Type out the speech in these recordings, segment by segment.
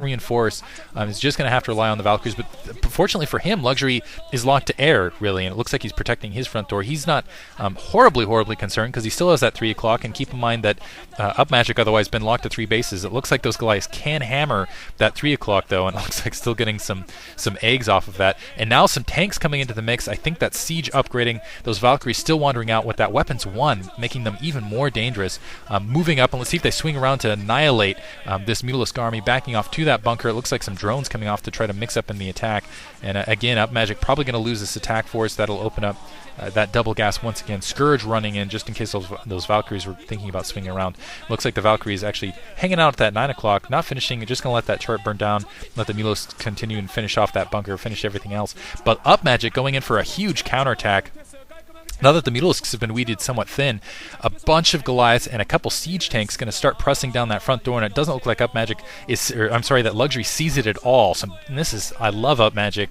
reinforce. He's just going to have to rely on the Valkyries, but fortunately for him, Luxury is locked to air, really, and it looks like he's protecting his front door. He's not horribly concerned because he still has that 3 o'clock, and keep in mind that Upmagic otherwise been locked to 3 bases. It looks like those Goliaths can hammer that 3 o'clock, though, and it looks like still getting some eggs off of that. And now some tanks coming into the mix. I think that Siege upgrading, those Valkyries still wandering out with that Weapons 1, making them even more dangerous. Moving up, and let's see if they swing around to annihilate this Mutalisk army, backing off to that bunker. It looks like some drones coming off to try to mix up in the attack. And again, Upmagic probably going to lose this attack force. That'll open up that double gas once again. Scourge running in just in case those Valkyries were thinking about swinging around. Looks like the Valkyries actually hanging out at that 9 o'clock, not finishing, just going to let that turret burn down, let the Mulos continue and finish off that bunker, finish everything else. But Upmagic going in for a huge counterattack. Now that the Mutalisks have been weeded somewhat thin, a bunch of Goliaths and a couple siege tanks going to start pressing down that front door, and it doesn't look like Upmagic is, that Luxury sees it at all. So I love Upmagic.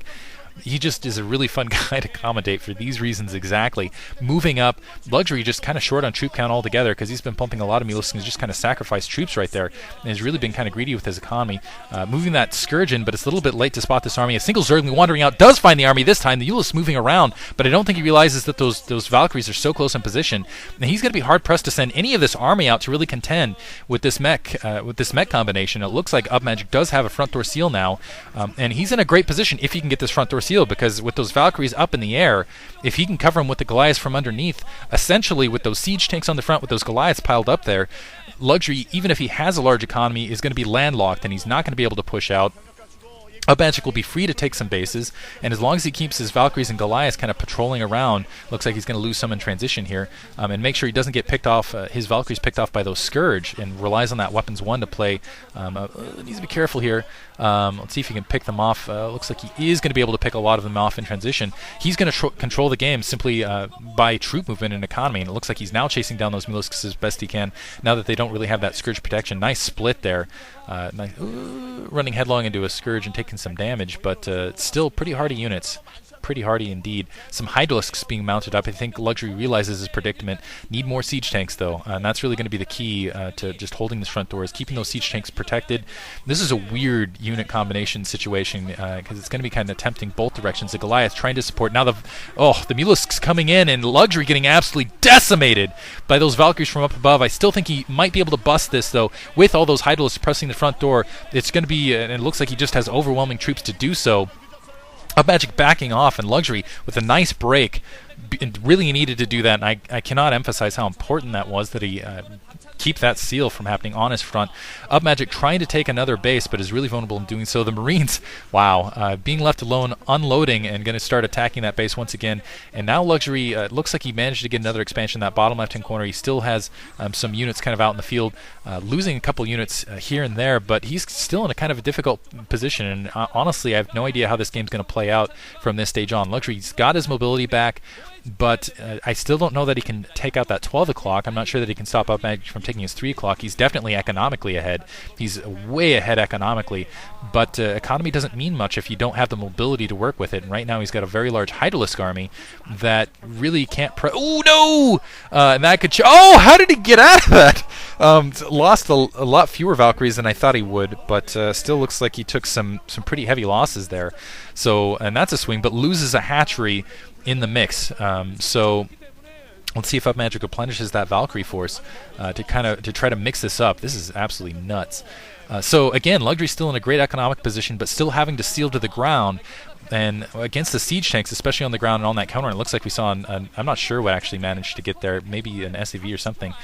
He just is a really fun guy to commentate for these reasons exactly. Moving up, Luxury just kind of short on troop count altogether because he's been pumping a lot of Mulisks and just kind of sacrificed troops right there. And he's really been kind of greedy with his economy. Moving that Scourge in, but it's a little bit late to spot this army. A single Zergling wandering out does find the army this time. The Ulyss moving around, but I don't think he realizes that those Valkyries are so close in position. And he's going to be hard-pressed to send any of this army out to really contend with this mech combination. It looks like Upmagic does have a front door seal now, and he's in a great position if he can get this front door seal, because with those Valkyries up in the air, if he can cover them with the Goliaths from underneath, essentially with those siege tanks on the front, with those Goliaths piled up there, Luxury, even if he has a large economy, is going to be landlocked and he's not going to be able to push out. Upmagic will be free to take some bases, and as long as he keeps his Valkyries and Goliaths kind of patrolling around, looks like he's going to lose some in transition here, and make sure he doesn't get picked off, his Valkyries picked off by those Scourge, and relies on that Weapons 1 to play. Needs to be careful here. Let's see if he can pick them off. Looks like he is going to be able to pick a lot of them off in transition. He's going to control the game simply by troop movement and economy, and it looks like he's now chasing down those Mulisks as best he can, now that they don't really have that Scourge protection. Nice split there. Running headlong into a Scourge and taking some damage, but still pretty hardy units. Pretty hardy indeed. Some Hydralisks being mounted up. I think Luxury realizes his predicament. Need more siege tanks though, and that's really going to be the key to just holding this front door, is keeping those siege tanks protected. This is a weird unit combination situation because it's going to be kind of tempting both directions. The Goliath trying to support. Now the Mulisks coming in, and Luxury getting absolutely decimated by those Valkyries from up above. I still think he might be able to bust this though with all those Hydralisks pressing the front door. It's going to be, and it looks like he just has overwhelming troops to do so. Upmagic backing off, and Luxury with a nice break, really needed to do that, and I cannot emphasize how important that was, that he keep that seal from happening on his front. Upmagic trying to take another base, but is really vulnerable in doing so. The Marines, wow, being left alone, unloading, and going to start attacking that base once again. And now Luxury, looks like he managed to get another expansion in that bottom left-hand corner. He still has some units kind of out in the field, losing a couple units here and there, but he's still in a kind of a difficult position. And honestly, I have no idea how this game's going to play out from this stage on. Luxury's got his mobility back, but I still don't know that he can take out that 12 o'clock. I'm not sure that he can stop Upmagic from taking his 3 o'clock. He's definitely economically ahead. He's way ahead economically, but economy doesn't mean much if you don't have the mobility to work with it. And right now he's got a very large Hydralisk army that really can't oh no! And that could how did he get out of that? Lost a lot fewer Valkyries than I thought he would, but still looks like he took some pretty heavy losses there. So, and that's a swing, but loses a hatchery in the mix. So let's see if Upmagic replenishes that Valkyrie force to try to mix this up. This is absolutely nuts. So again, Luxury's still in a great economic position, but still having to seal to the ground. And against the siege tanks, especially on the ground and on that counter, it looks like we saw I'm not sure what actually managed to get there, maybe an SAV or something,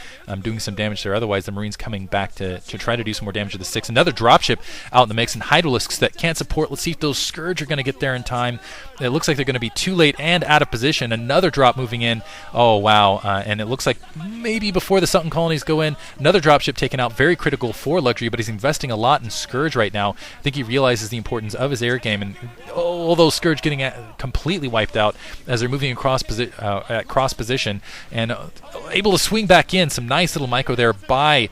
doing some damage there. Otherwise, the Marines coming back to try to do some more damage to the 6. Another dropship out in the mix, and Hydralisks that can't support. Let's see if those Scourge are going to get there in time. It looks like they're going to be too late and out of position. Another drop moving in. Oh, wow. And it looks like maybe before the Sultan colonies go in, another dropship taken out. Very critical for Luxury, but he's investing a lot in Scourge right now. I think he realizes the importance of his air game, and all those Scourge getting completely wiped out as they're moving across at cross position, and able to swing back in. Some nice little micro there by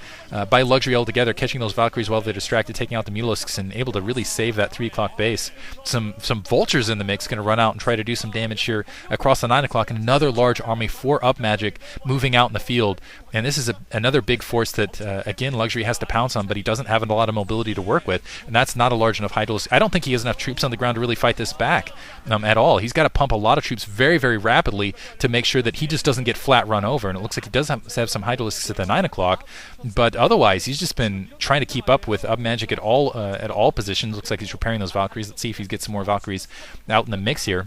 Luxury altogether, catching those Valkyries while they're distracted, taking out the Mutalisks, and able to really save that 3 o'clock base. Some Vultures in the mix, going to run out and try to do some damage here across the 9 o'clock, and another large army for Upmagic moving out in the field. And this is another big force that, again, Luxury has to pounce on, but he doesn't have a lot of mobility to work with, and that's not a large enough Hydralisk. I don't think he has enough troops on the ground to really fight this back at all. He's got to pump a lot of troops very, very rapidly to make sure that he just doesn't get flat run over, and it looks like he does have some Hydralisks at the 9 o'clock, but otherwise he's just been trying to keep up with Upmagic at all positions. Looks like he's repairing those Valkyries. Let's see if he gets some more Valkyries out in the mix here.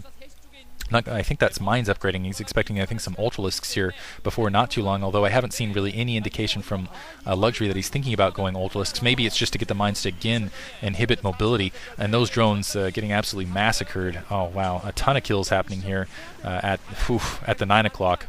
I think that's Mines upgrading. He's expecting, I think, some Ultralisks here before not too long, although I haven't seen really any indication from Luxury that he's thinking about going Ultralisks. Maybe it's just to get the Mines to again inhibit mobility, and those drones getting absolutely massacred. Oh, wow. A ton of kills happening here at the 9 o'clock.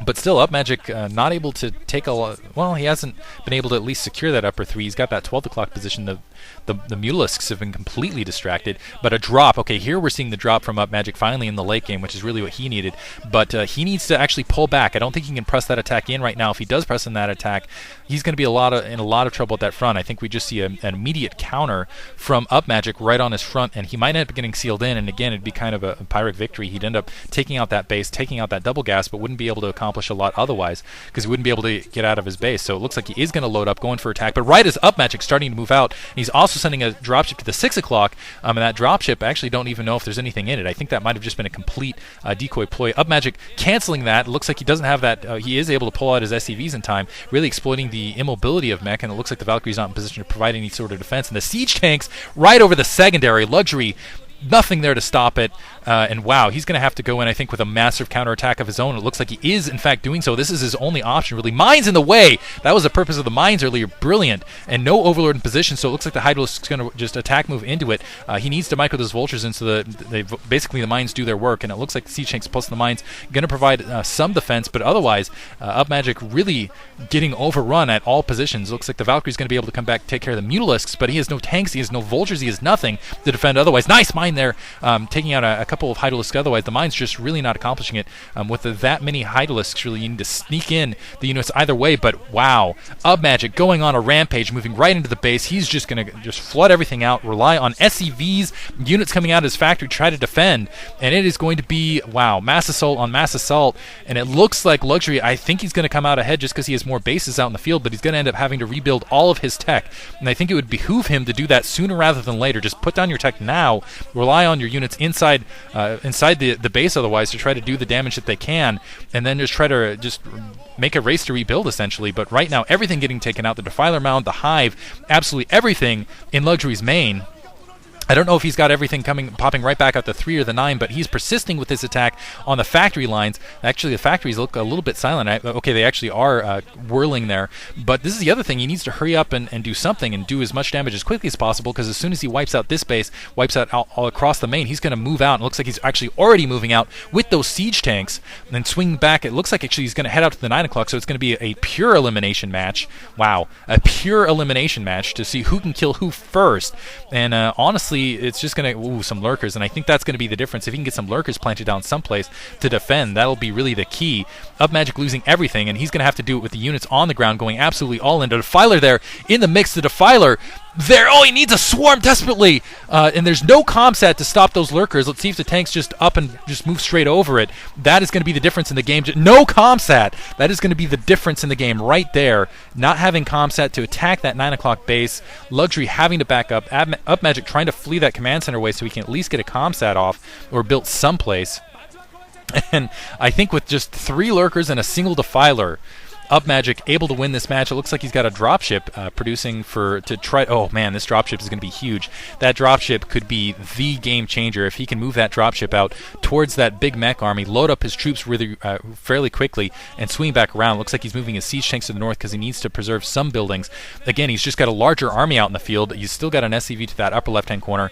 But still, Upmagic not able to take a lot. Well, he hasn't been able to at least secure that upper 3. He's got that 12 o'clock position. The Mutalisks have been completely distracted. But a drop. Okay, here we're seeing the drop from Upmagic finally in the late game, which is really what he needed. But he needs to actually pull back. I don't think he can press that attack in right now. If he does press in that attack, he's going to be in a lot of trouble at that front. I think we just see an immediate counter from Upmagic right on his front, and he might end up getting sealed in. And again, it'd be kind of a Pyrrhic victory. He'd end up taking out that base, taking out that double gas, but wouldn't be able to accomplish a lot otherwise because he wouldn't be able to get out of his base. So it looks like he is going to load up, going for attack. But right as Upmagic starting to move out, he's also sending a dropship to the 6 o'clock, and that dropship, I actually don't even know if there's anything in it. I think that might have just been a complete decoy ploy. Upmagic canceling that. It looks like he doesn't have that. He is able to pull out his SCVs in time, really exploiting the immobility of mech, and it looks like the Valkyrie's not in position to provide any sort of defense. And the siege tanks right over the secondary. Luxury, nothing there to stop it, and wow, he's going to have to go in, I think, with a massive counterattack of his own. It looks like he is, in fact, doing so. This is his only option, really. Mines in the way! That was the purpose of the mines earlier. Brilliant. And no Overlord in position, so it looks like the Hydralisk's going to just attack move into it. He needs to micro those vultures in so that basically the mines do their work, and it looks like the siege tanks plus the mines going to provide some defense, but otherwise, Upmagic really getting overrun at all positions. Looks like the Valkyrie's going to be able to come back, take care of the Mutalisks, but he has no tanks, he has no vultures, he has nothing to defend otherwise. Nice mine there, taking out a couple of Hydralisks. Otherwise, the mine's just really not accomplishing it. With that many Hydralisks, really, you need to sneak in the units either way. But wow, Upmagic going on a rampage, moving right into the base. He's just going to just flood everything out, rely on SCVs, units coming out of his factory, try to defend, and it is going to be, wow, mass assault on mass assault. And it looks like Luxury, I think he's going to come out ahead just because he has more bases out in the field, but he's going to end up having to rebuild all of his tech. And I think it would behoove him to do that sooner rather than later. Just put down your tech now, rely on your units inside the base otherwise to try to do the damage that they can, and then just try to just make a race to rebuild essentially. But right now, everything getting taken out, the Defiler Mound, the Hive, absolutely everything in Luxury's main. I don't know if he's got everything popping right back out the 3 or the 9, but he's persisting with his attack on the factory lines. Actually, the factories look a little bit silent. Okay, they actually are whirling there, but this is the other thing. He needs to hurry up and do something and do as much damage as quickly as possible, because as soon as he wipes out this base, wipes out all across the main, he's going to move out. And it looks like he's actually already moving out with those siege tanks and then swing back. It looks like actually he's going to head out to the 9 o'clock, so it's going to be a pure elimination match. Wow, a pure elimination match to see who can kill who first. And honestly, it's just going to, some lurkers, and I think that's going to be the difference. If he can get some lurkers planted down someplace to defend, that'll be really the key. Upmagic losing everything, and he's going to have to do it with the units on the ground going absolutely all in. The Defiler there in the mix. The Defiler there, he needs a swarm desperately, and there's no comsat to stop those lurkers. Let's see if the tanks just up and just move straight over it. That is going to be the difference in the game. No comsat. That is going to be the difference in the game right there. Not having comsat to attack that 9 o'clock base. Luxury having to back up. Upmagic trying to flee that command center way so he can at least get a comsat off or built someplace. And I think with just 3 lurkers and a single Defiler, Upmagic able to win this match. It looks like he's got a dropship producing to try. Oh man, this dropship is going to be huge. That dropship could be the game changer if he can move that dropship out towards that big mech army, load up his troops really fairly quickly, and swing back around. Looks like he's moving his siege tanks to the north because he needs to preserve some buildings. Again, he's just got a larger army out in the field. He's still got an SCV to that upper left-hand corner.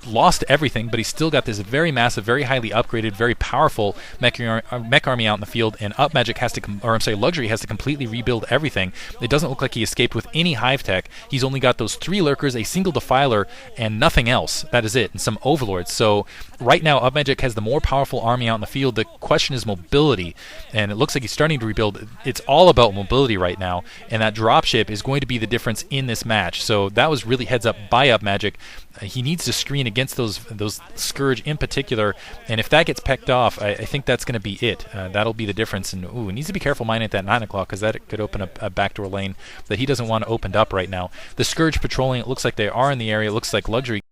Lost everything, but he's still got this very massive, very highly upgraded, very powerful mech army out in the field. And Upmagic has to, Luxury has to completely rebuild everything. It doesn't look like he escaped with any hive tech. He's only got those 3 lurkers, a single Defiler, and nothing else. That is it, and some overlords. So right now, Upmagic has the more powerful army out in the field. The question is mobility, and it looks like he's starting to rebuild. It's all about mobility right now, and that dropship is going to be the difference in this match. So that was really heads up by Upmagic. He needs to screen against those Scourge in particular, and if that gets pecked off, I think that's going to be it. That'll be the difference. And he needs to be careful mining at that 9 o'clock, because that could open up a backdoor lane that he doesn't want opened up right now. The Scourge patrolling, it looks like they are in the area. It looks like Luxury